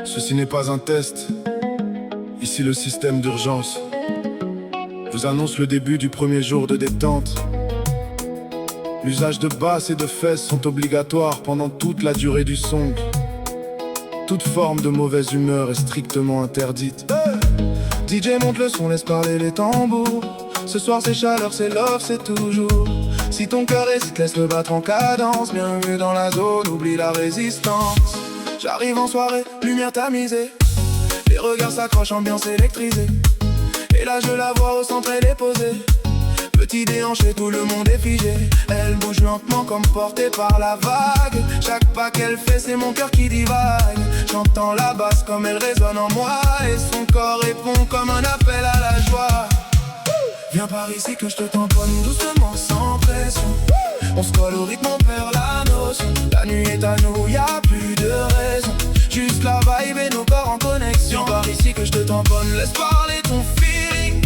Ceci n'est pas un test. Ici le système d'urgence vous annonce le début du premier jour de détente. L'usage de basses et de fesses sont obligatoires pendant toute la durée du song. Toute forme de mauvaise humeur est strictement interdite. DJ monte le son, laisse parler les tambours. Ce soir c'est chaleur, c'est love, c'est toujours. Si ton cœur hésite, laisse le battre en cadence. Bienvenue dans la zone, oublie la résistance. J'arrive en soirée, lumière tamisée. Les regards s'accrochent, ambiance électrisée. Et là je la vois au centre, elle est posée. Petit déhanché, tout le monde est figé. Elle bouge lentement comme portée par la vague. Chaque pas qu'elle fait, c'est mon cœur qui divague. J'entends la basse comme elle résonne en moi. Et son corps répond comme un appel à la joie. Viens par ici que je te tamponne doucement, sans pression. On se colle au rythme, on perd la notion. La nuit est à nous, y'a plus de raison. Juste la vibe et nos corps en connexion. Viens par ici que je te tamponne, laisse parler ton feeling.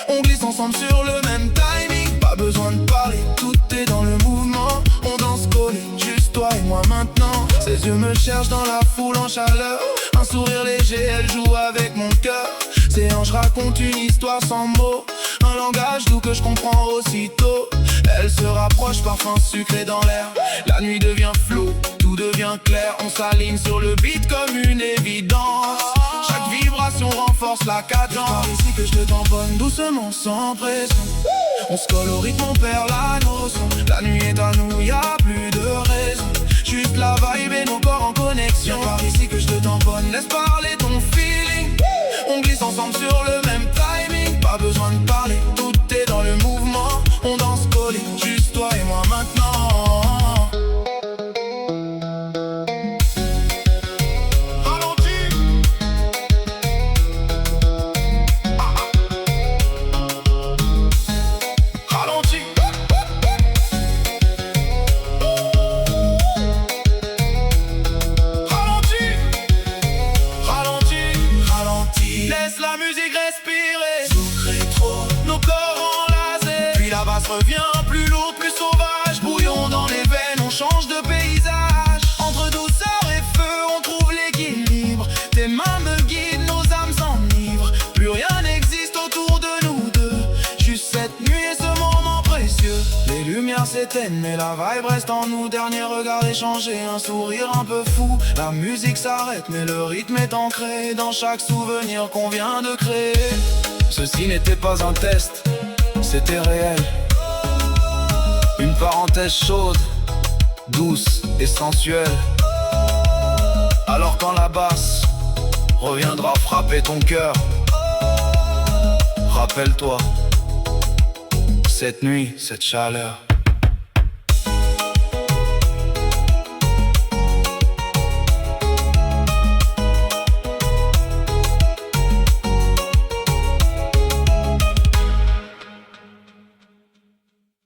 On glisse ensemble sur le même timing. Pas besoin de parler, tout est dans le mouvement. On danse collé, juste toi et moi maintenant. Ses yeux me cherchent dans la foule en chaleur. Un sourire léger, elle joue avec mon cœur. Ses hanches racontent une histoire sans mots. Un langage doux que je comprends aussitôt. Elle se rapproche, parfum sucré dans l'air. La nuit devient floue, tout devient clair. On s'aligne sur le beat comme une évidence. Chaque vibration renforce la cadence. Par ici que je te tamponne doucement, sans pression. On se colle au rythme, on perd la notion. La nuit est à nous, y'a plus de raison. Juste la vibe et nos corps en connexion. Par ici que je te tamponne, laisse parler ton feeling. On glisse ensemble sur le même timing. Pas besoin de parler, tout est dans le mouvement. On danse collé, juste toi et moi maintenant. Laisse la musique respirer. Zouk rétro, nos corps enlacés. Puis la basse revient plus lourde, plus sauvage. Bouillon dans les veines, on change de paysage. Entre douceur et feu, on trouve l'équilibre. Tes mains me guident, nos âmes s'enivrent. Plus rien n'existe autour de nous deux. Juste cette nuit et ce moment précieux. Les lumières s'éteignent, mais la vibe reste en nous. Dernier regard échangé, un sourire un peu fou. La musique s'arrête, mais le rythme est ancré dans chaque souvenir qu'on vient de créer. Ceci n'était pas un test, c'était réel. Une parenthèse chaude, douce et sensuelle. Alors quand la basse reviendra frapper ton cœur, rappelle-toi, cette nuit, cette chaleur.